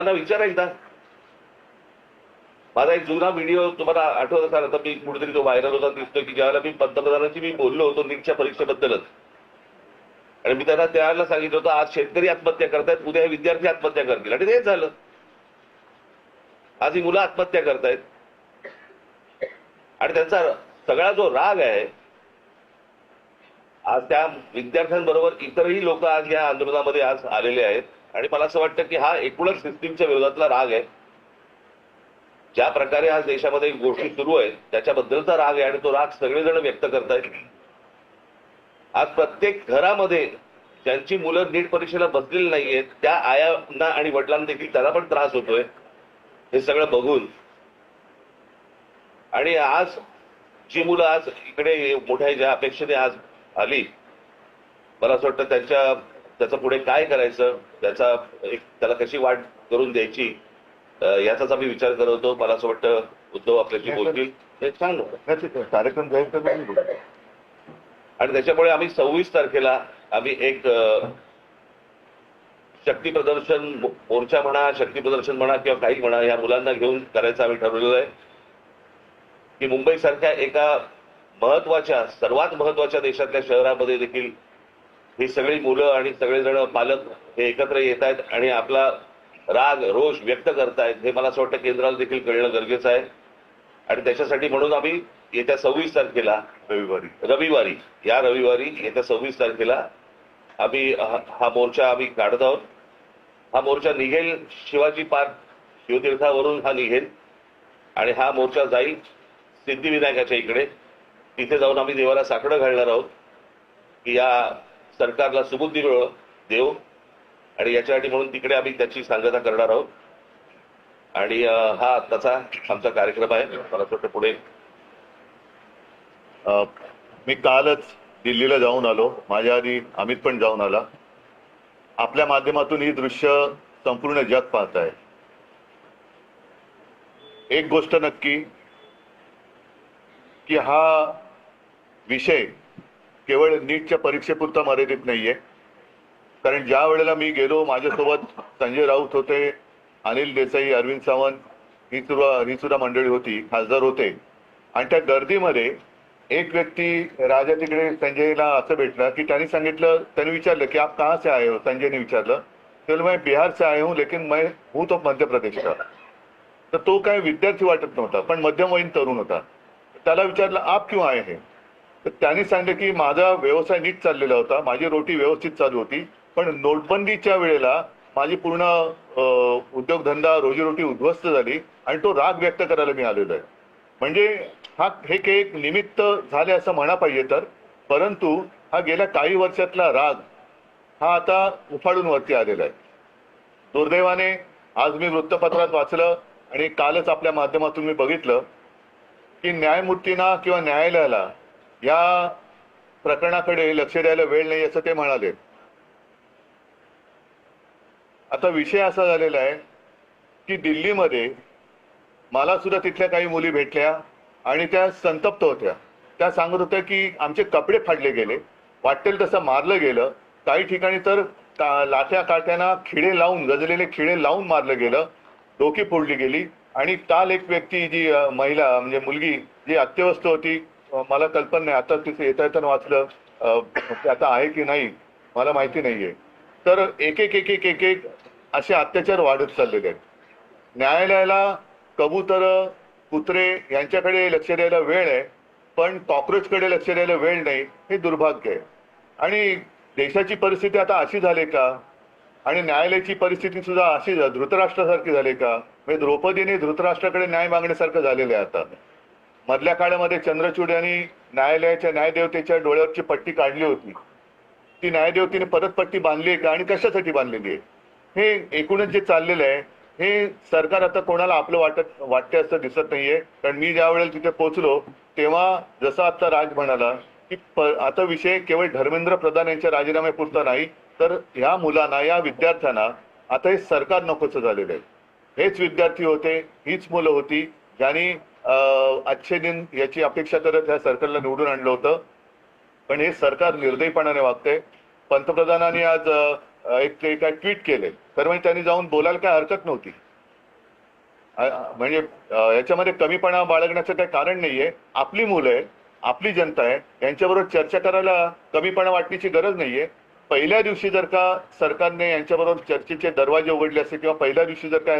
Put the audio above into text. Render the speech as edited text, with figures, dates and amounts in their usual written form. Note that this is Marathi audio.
विचारा एकदा. माझा एक जुना व्हिडिओ तुम्हाला आठवत असाल, आता मी कुठेतरी तो व्हायरल होता दिसतो की ज्यावेळेला मी पंतप्रधानांशी मी बोललो होतो नीटच्या परीक्षेबद्दलच, आणि मी त्यांना त्यावेळेला सांगितलं होतं आज शेतकरी आत्महत्या करतायत, उद्या हे विद्यार्थी आत्महत्या करतील, आणि तेच झालं. आज ही मुलं आत्महत्या करतायत आणि त्यांचा सगळा जो राग आहे आज त्या विद्यार्थ्यांबरोबर इतरही लोक आज या आंदोलनामध्ये आज आलेले आहेत. आणि मला असं वाटतं की हा एकूणच सिस्टीमच्या विरोधातला राग आहे. ज्या प्रकारे आज देशामध्ये गोष्टी सुरू आहेत त्याच्याबद्दलचा राग आहे आणि तो राग सगळेजण व्यक्त करतायत. आज प्रत्येक घरामध्ये ज्यांची मुलं नीट परीक्षेला बसलेली नाहीयेत त्या आयांना आणि वडिलांना देखील त्याला पण त्रास होतोय हे सगळं बघून. आणि आज जी मुलं आज इकडे मोठ्या ज्या अपेक्षेने आज आली, मला असं वाटतं त्याचं पुढे काय करायचं, त्याला कशी वाट करून द्यायची याचाच आम्ही विचार करत होतो. मला असं वाटतं उद्धव आपल्याशी बोलतील, हे छान होतं कार्यक्रम जाहीर. आणि त्याच्यामुळे आम्ही 26 तारखेला आम्ही एक शक्ती प्रदर्शन मोर्चा म्हणा, शक्ती प्रदर्शन म्हणा किंवा काही म्हणा, या मुलांना घेऊन करायचं आम्ही ठरवलेलं आहे. की मुंबईसारख्या एका महत्वाच्या, सर्वात महत्वाच्या देशातल्या शहरामध्ये देखील ही सगळी मुलं आणि सगळेजण पालक हे एकत्र येत आहेत आणि आपला राग रोष व्यक्त करतायत, हे मला असं वाटतं केंद्राला देखील कळणं गरजेचं आहे. आणि त्याच्यासाठी म्हणून आम्ही येत्या 26 तारखेला रविवारी येत्या 26 तारखेला आम्ही हा मोर्चा आम्ही काढत आहोत. हा मोर्चा निघेल शिवाजी पार्क, शिवतीर्थावरून हा निघेल आणि हा मोर्चा जाईल सिद्धिविनायकाच्या इकडे. तिथे जाऊन आम्ही देवाला साकडं घालणार आहोत की या सरकारला सुबुद्धी देऊ, आणि याच्यासाठी म्हणून तिकडे आम्ही त्याची सांगता करणार आहोत. आणि हा आत्ताचा आमचा कार्यक्रम आहे. मला वाटतं पुढे मी कालच दिल्लीला जाऊन आलो, माझ्या आधी अमित पण जाऊन आला. आपल्या माध्यमातून ही दृश्य संपूर्ण जग पाहत आहे. एक गोष्ट नक्की की हा विषय केवळ नीटच्या परीक्षेपुरता मर्यादित नाहीये. कारण ज्या वेळेला मी गेलो, माझ्यासोबत संजय राऊत होते, अनिल देसाई, अरविंद सावंत ही सुद्धा मंडळी होती, खासदार होते. आणि त्या गर्दीमध्ये एक व्यक्ती राजा तिकडे संजयला असं भेटला की त्यांनी विचारलं की आप कहाँ से आए हो. संजयने विचारलं, तर मैं बिहार से आया हूँ लेकिन मैं हूँ तो मध्य प्रदेश का. तर तो काय विद्यार्थी वाटत नव्हता, पण मध्यमवयीन तरुण होता. त्याला विचारलं आप क्यों आए हैं. तर त्यांनी सांगितलं की माझा व्यवसाय नीट चाललेला होता, माझी रोटी व्यवस्थित चालू होती, पण नोटबंदीच्या वेळेला माझी पूर्ण उद्योगधंदा, रोजीरोटी उद्ध्वस्त झाली आणि तो राग व्यक्त करायला मी आलेलो आहे. म्हणजे हे एक निमित्त झाले असं म्हणा पाहिजे तर, परंतु हा गेल्या काही वर्षातला राग हा आता उफाळून वरती आलेला आहे. दुर्दैवाने आज मी वृत्तपत्रात वाचलं आणि कालच आपल्या माध्यमातून मी बघितलं की न्यायमूर्तींना किंवा न्यायालयाला या प्रकरणाकडे लक्ष द्यायला वेळ नाही असं ते म्हणाले. आता विषय असा झालेला आहे की दिल्लीमध्ये मला सुद्धा तिथल्या काही मुली भेटल्या आणि त्या संतप्त होत्या. त्या सांगत होत्या की आमचे कपडे फाडले गेले, वाटेल तसं मारलं गेलं, काही ठिकाणी तर लाठ्या काट्यांना खिळे लावून, गजलेले खिळे लावून मारलं गेलं, डोकी फोडली गेली. आणि काल एक व्यक्ती, जी महिला म्हणजे मुलगी जी अत्यवस्थ होती, मला कल्पना नाही, आता तिथे येता वाचलं, आता आहे की नाही मला माहिती नाहीये. तर एक एक असे अत्याचार वाढत चाललेले आहेत. न्यायालयाला कबूतर, कुत्रे यांच्याकडे लक्ष द्यायला वेळ आहे, पण कॉक्रोचकडे लक्ष द्यायला वेळ नाही, हे दुर्भाग्य आहे. आणि देशाची परिस्थिती आता अशी झाली का, आणि न्यायालयाची परिस्थिती सुद्धा अशी धृतराष्ट्रासारखी झाली का. म्हणजे द्रौपदीने धृतराष्ट्राकडे न्याय मागण्यासारखं झालेलं आहे आता. मधल्या काळामध्ये चंद्रचूड यांनी न्यायालयाच्या न्यायदेवतेच्या डोळ्यावरची पट्टी काढली होती, ती न्यायदेवतेने परत पट्टी बांधली आहे का आणि कशासाठी बांधलेली आहे. हे एकूणच जे चाललेलं आहे हे सरकार आता कोणाला आपलं वाटते असं दिसत नाहीये. कारण मी ज्या वेळेला तिथे पोहोचलो तेव्हा जसं आता राज म्हणाला की आता विषय केवळ धर्मेंद्र प्रधान यांच्या राजीनाम्यापुरता नाही, तर ह्या मुलांना, या विद्यार्थ्यांना आता हे सरकार नकोसं झालेलं आहे. हेच विद्यार्थी होते, हीच मुलं होती ज्यांनी अच्छे दिन याची अपेक्षा करत ह्या सरकारला निवडून आणलं होतं. पण हे सरकार निर्दयीपणाने वागतंय. पंतप्रधानांनी आज एक ट्विट केले, तर म्हणजे त्यांनी जाऊन बोलायला काय हरकत नव्हती. म्हणजे याच्यामध्ये कमीपणा बाळगण्याचं काही कारण नाहीये. आपली मुलं आहे, आपली जनता आहे, यांच्याबरोबर चर्चा करायला कमीपणा वाटण्याची गरज नाहीये. पहिल्या दिवशी जर का सरकारने यांच्याबरोबर चर्चेचे दरवाजे उघडले असते किंवा पहिल्या दिवशी जर का